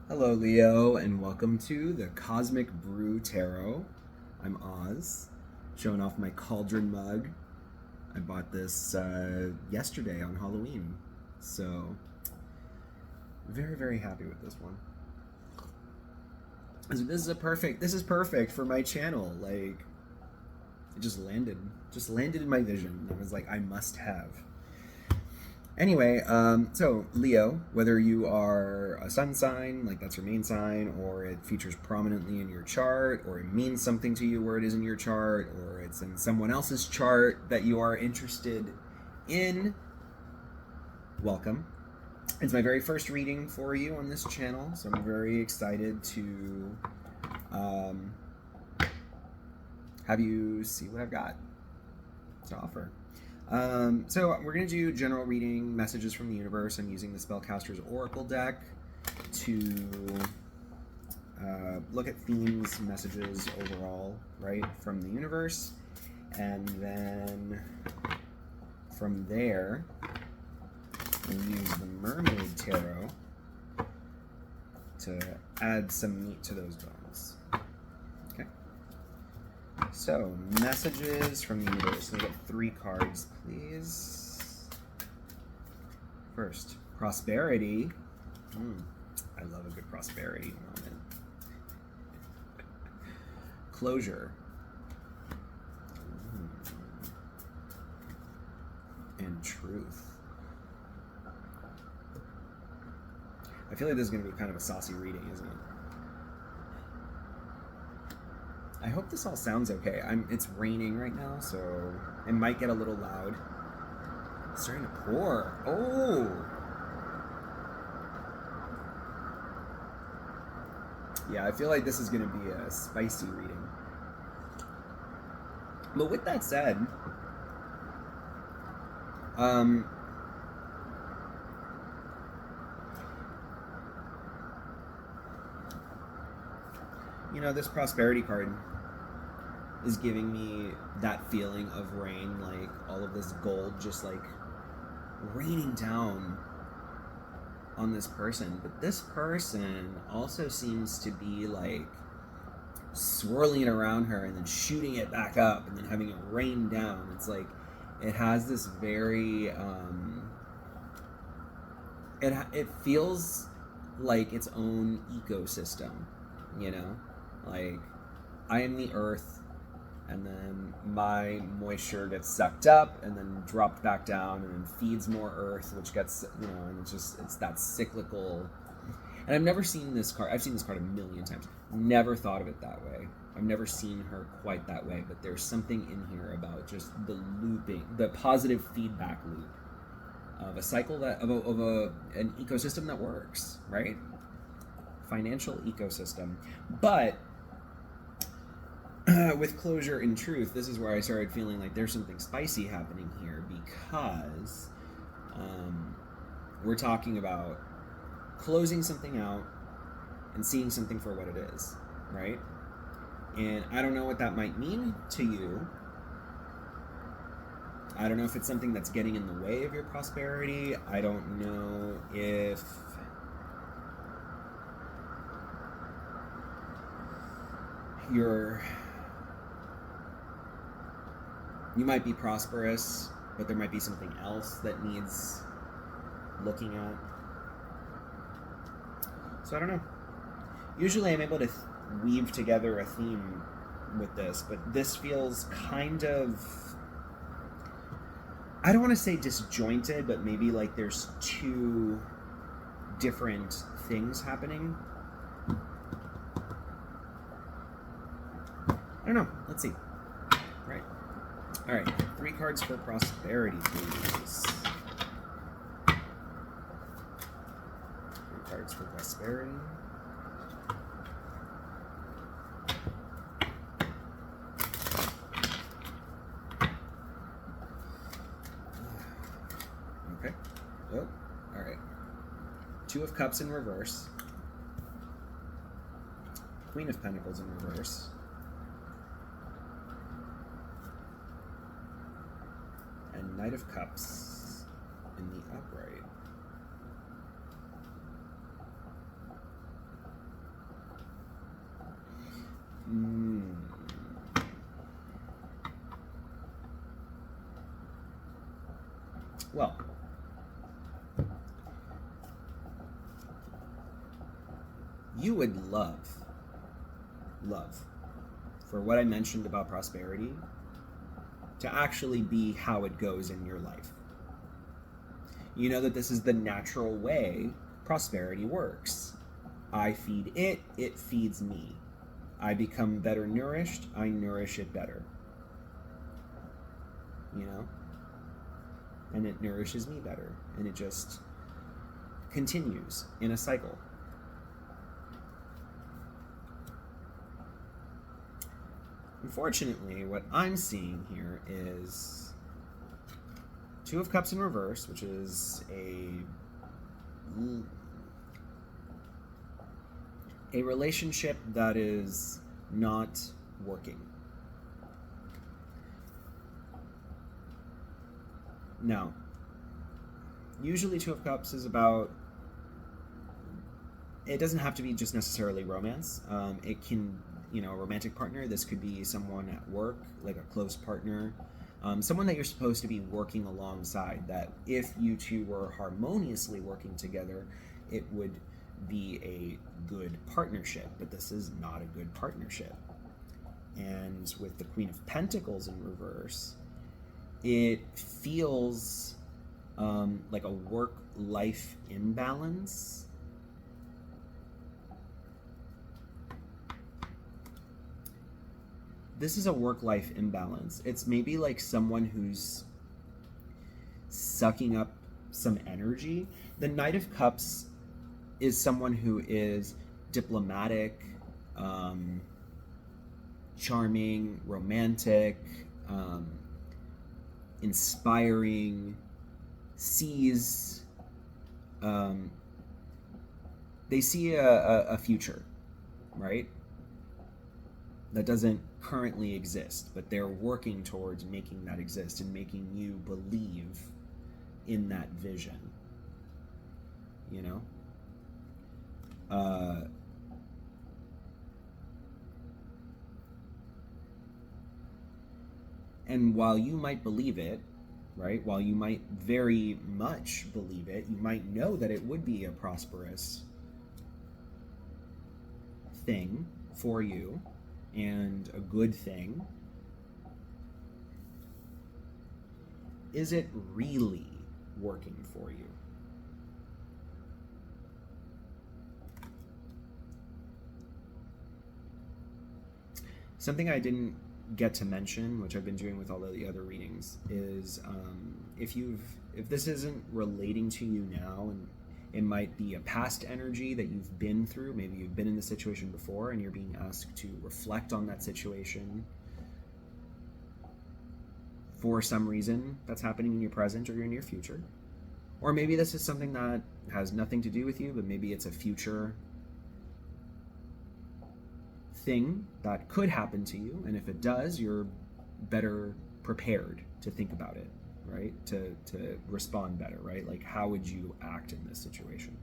Hello, Leo, and welcome to the Cosmic Brew Tarot. I'm Oz, showing off my cauldron mug. I bought this yesterday on Halloween, so very, very happy with this one. This is perfect for my channel. Like, it just landed in my vision. I was like, I must have. Anyway, so Leo, whether you are a sun sign, like that's your main sign, or it features prominently in your chart, or it means something to you where it is in your chart, or it's in someone else's chart that you are interested in, welcome. It's my very first reading for you on this channel, so I'm very excited to have you see what I've got to offer. So we're going to do general reading, messages from the universe. I'm using the Spellcaster's Oracle deck to look at themes, messages overall, right, from the universe. And then from there, we'll use the Mermaid Tarot to add some meat to those bones. Okay. So, messages from the universe. Let me get 3 cards, please. First, prosperity. I love a good prosperity moment. Closure. And truth. I feel like this is going to be kind of a saucy reading, isn't it? I hope this all sounds okay. It's raining right now, so it might get a little loud. It's starting to pour. Oh! Yeah, I feel like this is going to be a spicy reading. But with that said, you know, this prosperity card is giving me that feeling of rain, like all of this gold just like raining down on this person. But this person also seems to be like swirling it around her and then shooting it back up and then having it rain down. It's like it has this very it feels like its own ecosystem, you know? Like, I am the earth, and then my moisture gets sucked up and then dropped back down and then feeds more earth, which gets, you know, and it's that cyclical. And I've never seen this card. I've seen this card a million times. Never thought of it that way. I've never seen her quite that way, but there's something in here about just the looping, the positive feedback loop of a cycle that of an ecosystem that works, right? Financial ecosystem. But with closure and truth, this is where I started feeling like there's something spicy happening here, because we're talking about closing something out and seeing something for what it is, right? And I don't know what that might mean to you. I don't know if it's something that's getting in the way of your prosperity. I don't know if you might be prosperous, but there might be something else that needs looking at. So I don't know. Usually I'm able to weave together a theme with this, but this feels kind of, I don't want to say disjointed, but maybe like there's 2 different things happening. I don't know. Let's see. Right. All right. 3 cards for prosperity, please. 3 cards for prosperity. Okay. Oh, all right. 2 of Cups in reverse. Queen of Pentacles in reverse. And Knight of Cups in the upright. Well, you would love for what I mentioned about prosperity to actually be how it goes in your life. You know that this is the natural way prosperity works. I feed it, it feeds me. I become better nourished, I nourish it better. You know? And it nourishes me better. And it just continues in a cycle. Unfortunately, what I'm seeing here is Two of Cups in reverse, which is a relationship that is not working. Now, usually Two of Cups is about, it doesn't have to be just necessarily romance. It can, a romantic partner. This could be someone at work, like a close partner, someone that you're supposed to be working alongside, that if you two were harmoniously working together, it would be a good partnership, but this is not a good partnership. And with the Queen of Pentacles in reverse, it feels like a work-life imbalance. This is a work-life imbalance. It's maybe like someone who's sucking up some energy. The Knight of Cups is someone who is diplomatic, charming, romantic, inspiring, sees, they see a future, right? That doesn't currently exist, but they're working towards making that exist and making you believe in that vision, And while you might believe it, right, while you might very much believe it, you might know that it would be a prosperous thing for you and a good thing. Is it really working for you? Something I didn't get to mention, which I've been doing with all of the other readings, is if this isn't relating to you now, and it might be a past energy that you've been through, maybe you've been in the situation before and you're being asked to reflect on that situation for some reason that's happening in your present or your near future. Or maybe this is something that has nothing to do with you, but maybe it's a future thing that could happen to you, and if it does, you're better prepared to think about it, right? To respond better, right? Like, how would you act in this situation?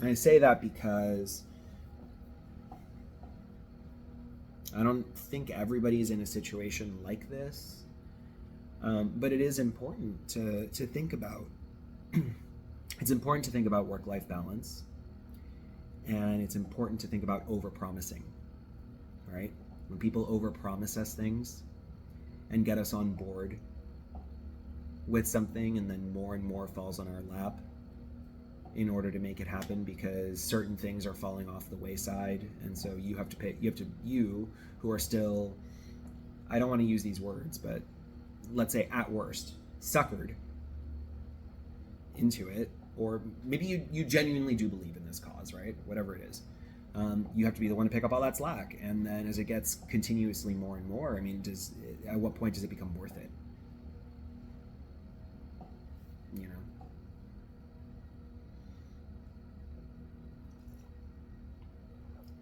And I say that because I don't think everybody's in a situation like this, but it is important to think about. It's important to think about work-life balance. And it's important to think about over-promising, right? When people over-promise us things and get us on board with something, and then more and more falls on our lap in order to make it happen, because certain things are falling off the wayside, and so you who are still, I don't want to use these words, but let's say at worst, suckered into it, or maybe you genuinely do believe in this cause, right? Whatever it is. You have to be the one to pick up all that slack. And then as it gets continuously more and more, I mean, at what point does it become worth it?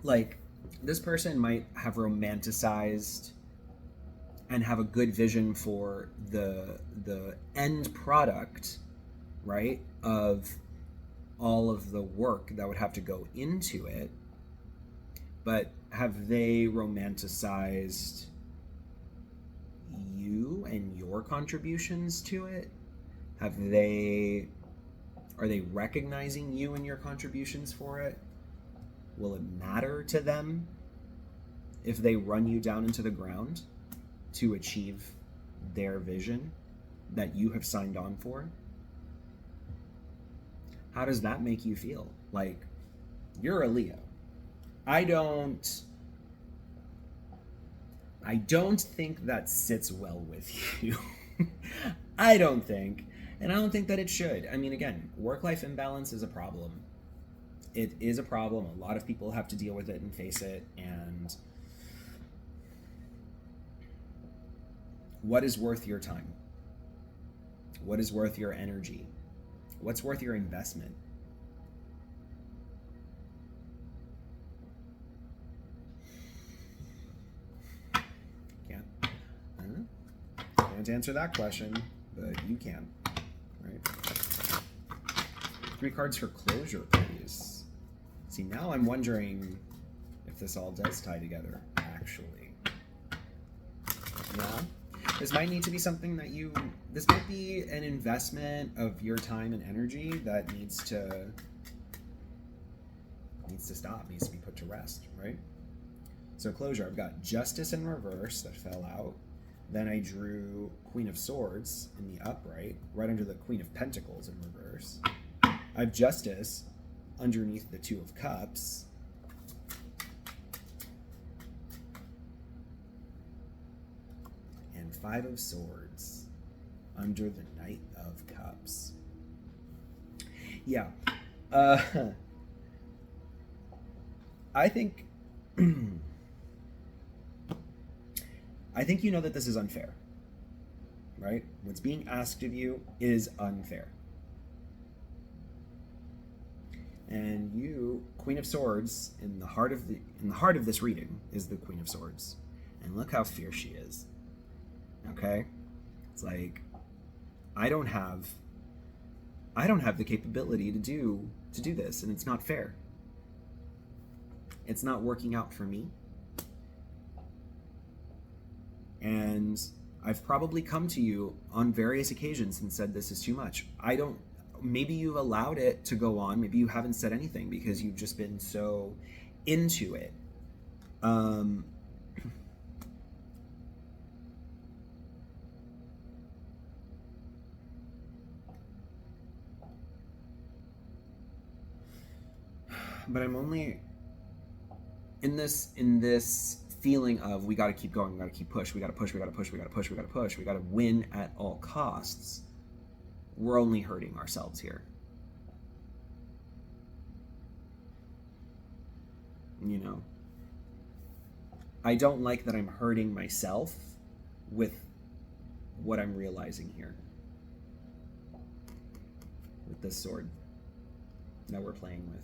Like, this person might have romanticized and have a good vision for the end product, right, of all of the work that would have to go into it, but have they romanticized you and your contributions to it? Are they recognizing you and your contributions for it? Will it matter to them if they run you down into the ground to achieve their vision that you have signed on for? How does that make you feel? Like, you're a Leo. I don't think that sits well with you. I don't think. And I don't think that it should. I mean, again, work-life imbalance is a problem. It is a problem. A lot of people have to deal with it and face it. And what is worth your time? What is worth your energy? What's worth your investment? Can't answer that question, but you can. Right? 3 cards for closure, please. See, now I'm wondering if this all does tie together, actually. Yeah? This might need to be something that this might be an investment of your time and energy that needs to stop, needs to be put to rest, right? So closure, I've got Justice in reverse that fell out. Then I drew Queen of Swords in the upright, right under the Queen of Pentacles in reverse. I have Justice underneath the 2 of Cups. And 5 of Swords under the Knight of Cups. Yeah. I think you know that this is unfair, right? What's being asked of you is unfair. And you, Queen of Swords, in the heart of this reading is the Queen of Swords. And look how fierce she is. Okay? It's like, I don't have the capability to do this, and it's not fair. It's not working out for me. And I've probably come to you on various occasions and said this is too much. Maybe you've allowed it to go on. Maybe you haven't said anything because you've just been so into it. But I'm only in this feeling of we got to keep going, we got to keep push, we got to push, we got to push, we got to push, we got to push, we got to win at all costs. We're only hurting ourselves here. You know, I don't like that I'm hurting myself with what I'm realizing here with this sword that we're playing with.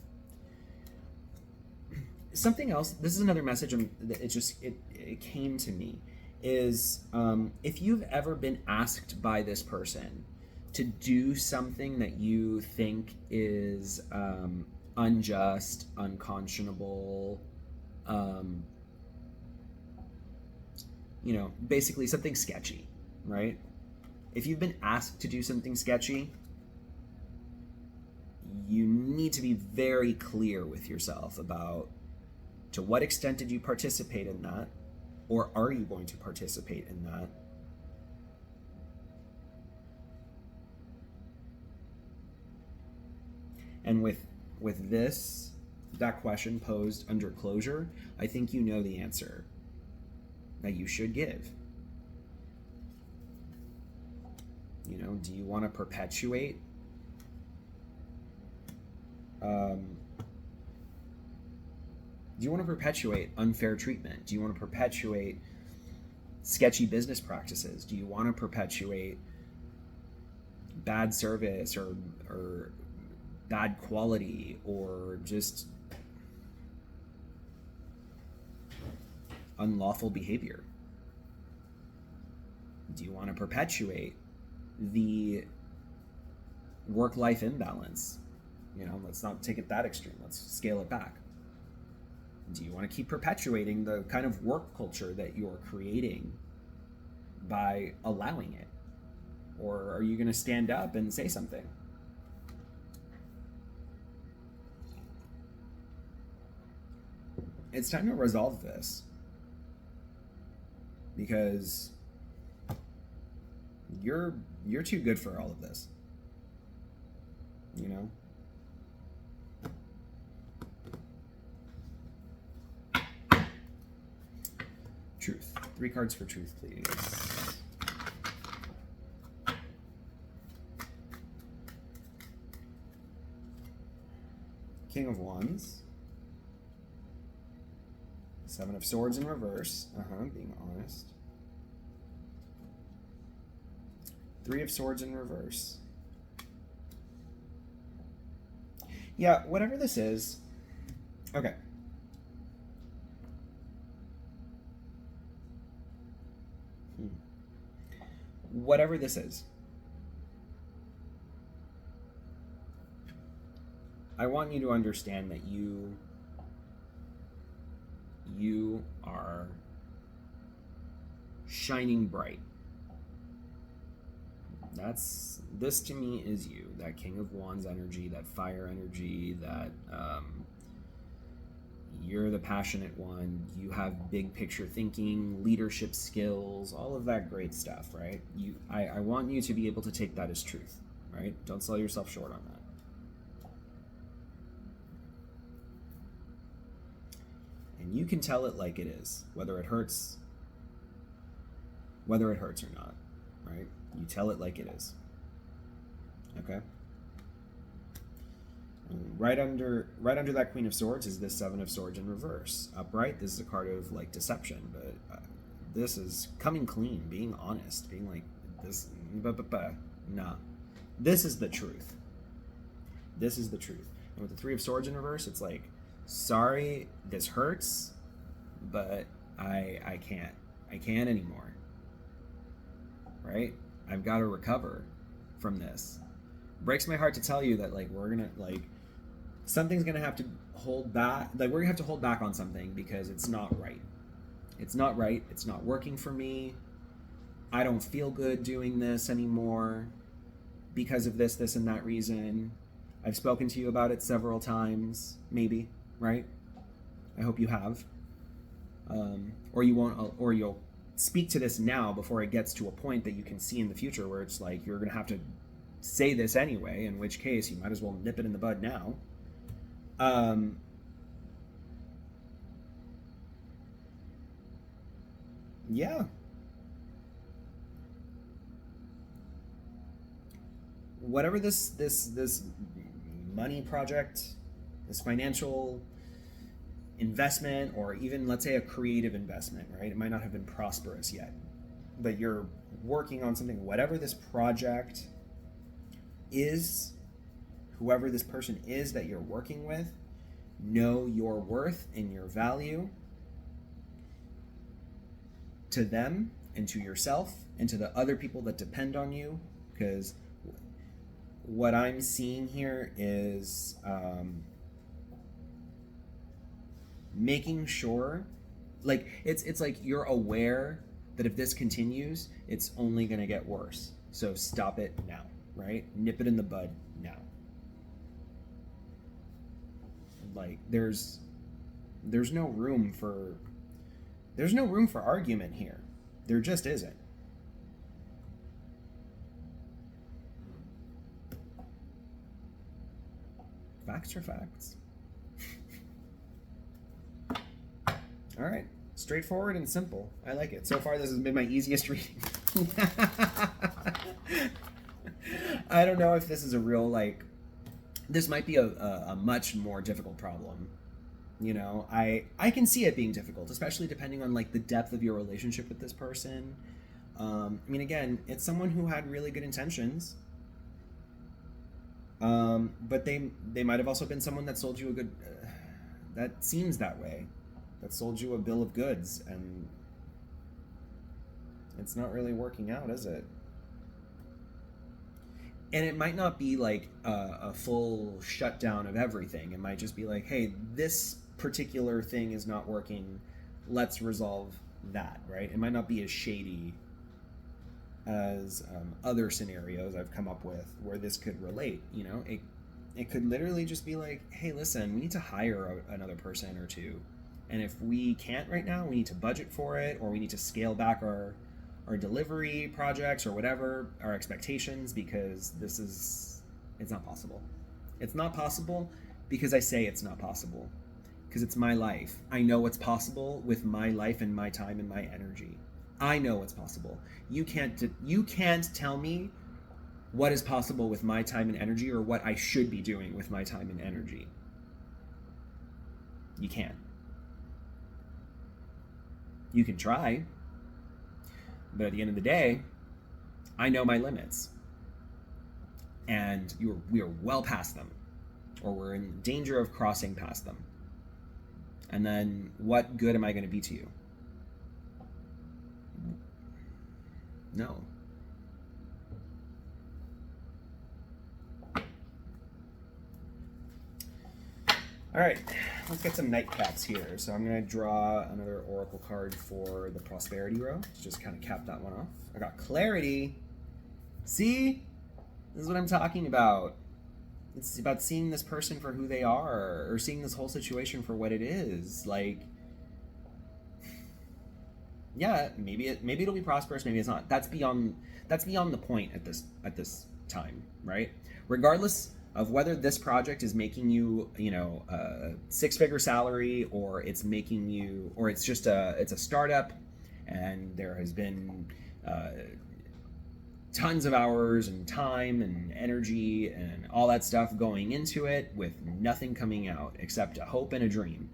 Something else, this is another message it came to me, is if you've ever been asked by this person to do something that you think is unjust, unconscionable, basically something sketchy, right? If you've been asked to do something sketchy, you need to be very clear with yourself about to what extent did you participate in that, or are you going to participate in that? And with that question posed under closure, I think you know the answer that you should give. Do you want to perpetuate unfair treatment? Do you want to perpetuate sketchy business practices? Do you want to perpetuate bad service or bad quality or just unlawful behavior? Do you want to perpetuate the work-life imbalance? Let's not take it that extreme. Let's scale it back. Do you want to keep perpetuating the kind of work culture that you're creating by allowing it? Or are you going to stand up and say something? It's time to resolve this, because you're too good for all of this, you know? Truth. 3 cards for truth, please. King of Wands. 7 of Swords in reverse. Being honest. 3 of Swords in reverse. Yeah, whatever this is. Okay. Whatever this is, I want you to understand that you are shining bright. This to me is you, that King of Wands energy, that fire energy, that you're the passionate one. You have big picture thinking, leadership skills, all of that great stuff, right? I want you to be able to take that as truth, right? Don't sell yourself short on that. And you can tell it like it is, whether it hurts or not, right? You tell it like it is. Okay? Right under that Queen of Swords is this 7 of Swords in reverse. Upright, this is a card of like deception, but this is coming clean, being honest, being like this. Nah, this is the truth. This is the truth. And with the 3 of Swords in reverse, it's like, sorry, this hurts, but I can't anymore. Right? I've got to recover from this. Breaks my heart to tell you that like we're gonna like something's gonna have to hold back. Like we're gonna have to hold back on something because it's not right. It's not right. It's not working for me. I don't feel good doing this anymore because of this, and that reason. I've spoken to you about it several times, maybe, right? I hope you have. Or you won't, or you'll speak to this now before it gets to a point that you can see in the future where it's like you're gonna have to say this anyway, in which case you might as well nip it in the bud now. Yeah. Whatever this money project, this financial investment, or even let's say a creative investment, right? It might not have been prosperous yet, but you're working on something. Whatever this project is, whoever this person is that you're working with, know your worth and your value to them and to yourself and to the other people that depend on you, because what I'm seeing here is making sure, like it's like you're aware that if this continues, it's only going to get worse. So stop it now, right? Nip it in the bud now. Like there's no room for argument here. There just isn't. Facts are facts. All right. Straightforward and simple. I like it. So far, this has been my easiest reading. I don't know if this is a real, like, this might be a much more difficult problem. You know, I can see it being difficult, especially depending on, like, the depth of your relationship with this person. I mean, again, it's someone who had really good intentions. But they might have also been someone that sold you a good, that seems that way, that sold you a bill of goods, and it's not really working out, is it? And it might not be like a full shutdown of everything. It might just be like, hey, this particular thing is not working. Let's resolve that, right? It might not be as shady as other scenarios I've come up with where this could relate. You know, it could literally just be like, hey, listen, we need to hire another person or two. And if we can't right now, we need to budget for it, or we need to scale back our delivery projects or whatever, our expectations, because it's not possible. It's not possible because I say it's not possible. Because it's my life. I know what's possible with my life and my time and my energy. I know what's possible. You can't tell me what is possible with my time and energy, or what I should be doing with my time and energy. You can't. You can try, but at the end of the day, I know my limits, and we are well past them, or we're in danger of crossing past them. And then what good am I going to be to you? No. All right, let's get some nightcaps here. So I'm going to draw another oracle card for the prosperity row. Just kind of cap that one off. I got clarity. See? This is what I'm talking about. It's about seeing this person for who they are, or seeing this whole situation for what it is. Like, yeah, maybe it'll be prosperous, maybe it's not. That's beyond the point at this time, right? Regardless of whether this project is making you, a six-figure salary, or it's making you, or it's just it's a startup, and there has been tons of hours and time and energy and all that stuff going into it with nothing coming out except a hope and a dream.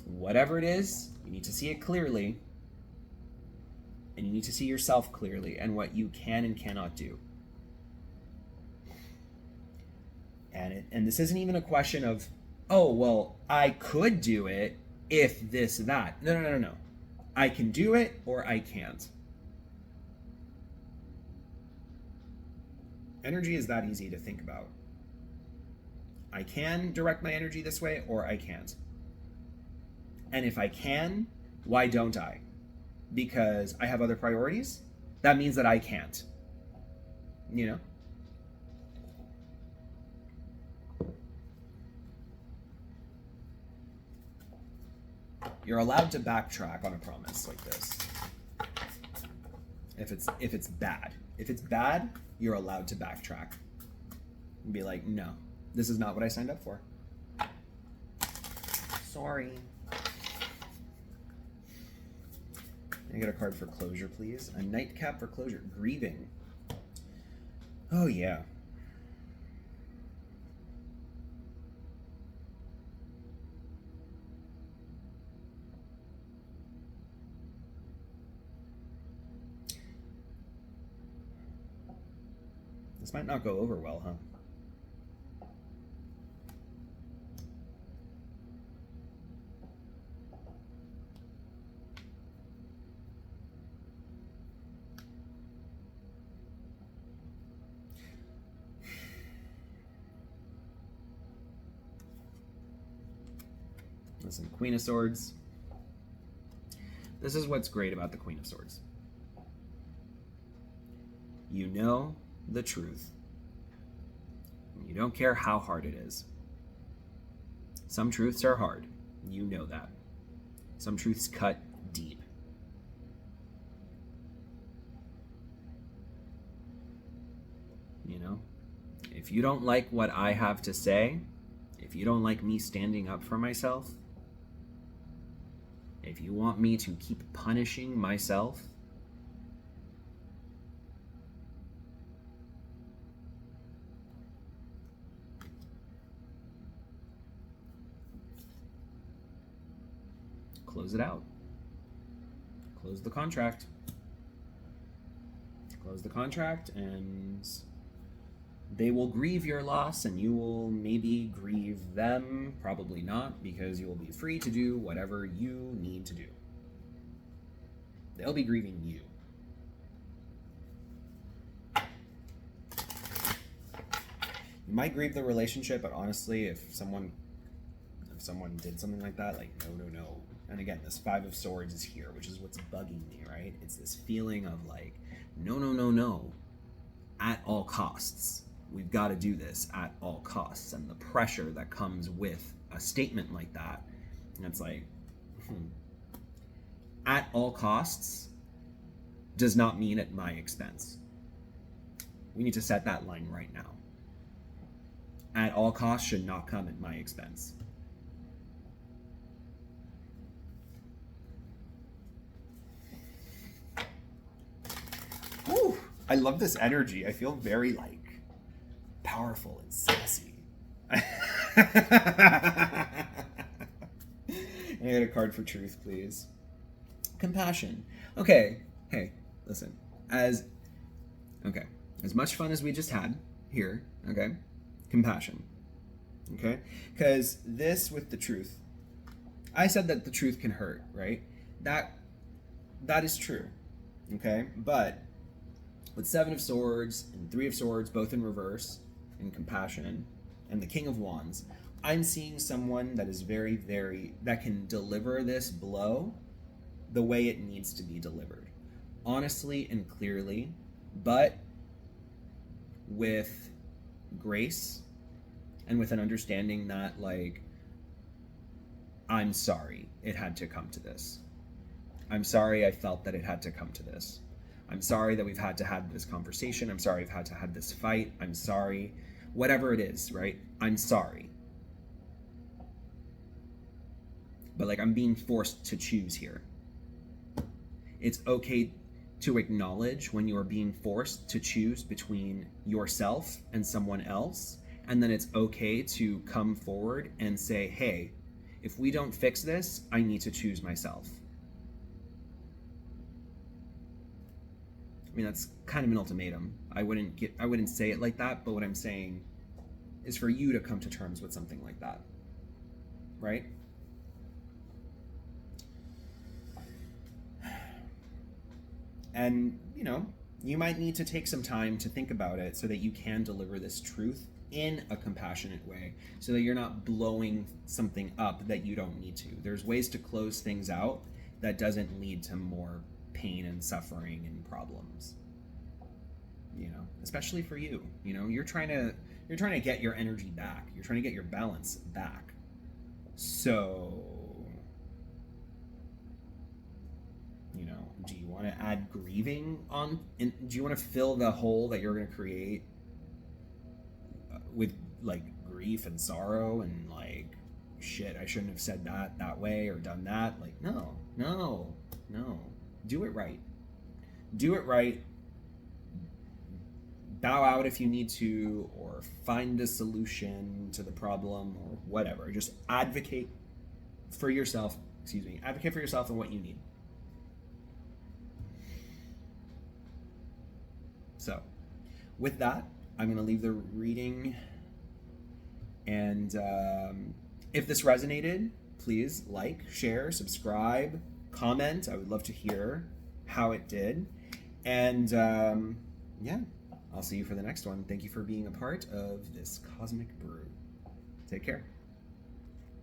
Whatever it is, you need to see it clearly, and you need to see yourself clearly and what you can and cannot do. And this isn't even a question of, oh, well, I could do it if this, that. No. I can do it or I can't. Energy is that easy to think about. I can direct my energy this way, or I can't. And if I can, why don't I? Because I have other priorities? That means that I can't. You know? You're allowed to backtrack on a promise like this. If it's bad. If it's bad, you're allowed to backtrack and be like, no, this is not what I signed up for. Sorry. Can I get a card for closure, please? A nightcap for closure. Grieving. Oh, yeah. This might not go over well, huh? Listen, Queen of Swords. This is what's great about the Queen of Swords. You know the truth. You don't care how hard it is. Some truths are hard. You know that. Some truths cut deep. You know? If you don't like what I have to say, if you don't like me standing up for myself, if you want me to keep punishing myself, close it out. Close the contract. Close the contract, and they will grieve your loss, and you will maybe grieve them. Probably not, because you will be free to do whatever you need to do. They'll be grieving you. You might grieve the relationship, but honestly, if someone did something like that, like, no. And again, this Five of Swords is here, which is what's bugging me, right? It's this feeling of like, no, no, no, no. At all costs. We've got to do this at all costs. And the pressure that comes with a statement like that, and it's like, at all costs does not mean at my expense. We need to set that line right now. At all costs should not come at my expense. Ooh, I love this energy. I feel very powerful and sassy. I get a card for truth, please. Compassion. Okay. Hey, listen. As much fun as we just had here, okay? Compassion. Okay? Because this with the truth, I said that the truth can hurt, right? That is true. Okay? But with Seven of Swords and Three of Swords, both in reverse, and compassion, and the King of Wands, I'm seeing someone that is very, very, that can deliver this blow the way it needs to be delivered. Honestly and clearly, but with grace and with an understanding that, I'm sorry it had to come to this. I'm sorry I felt that it had to come to this. I'm sorry that we've had to have this conversation. I'm sorry I've had to have this fight. I'm sorry. Whatever it is, right? I'm sorry. But I'm being forced to choose here. It's okay to acknowledge when you are being forced to choose between yourself and someone else. And then it's okay to come forward and say, hey, if we don't fix this, I need to choose myself. I mean, that's kind of an ultimatum. I wouldn't say it like that, but what I'm saying is for you to come to terms with something like that. Right? And, you might need to take some time to think about it so that you can deliver this truth in a compassionate way, so that you're not blowing something up that you don't need to. There's ways to close things out that doesn't lead to more pain and suffering and problems. Especially for you. You're trying to get your energy back. You're trying to get your balance back. So, do you want to add grieving on? Do you want to fill the hole that you're going to create with grief and sorrow and shit, I shouldn't have said that way or done that? No. Do it right. Do it right. Bow out if you need to, or find a solution to the problem, or whatever. Just advocate for yourself. Advocate for yourself and what you need. So, with that, I'm going to leave the reading. And if this resonated, please share, subscribe, comment. I would love to hear how it did. And I'll see you for the next one. Thank you for being a part of this Cosmic Brew. Take care.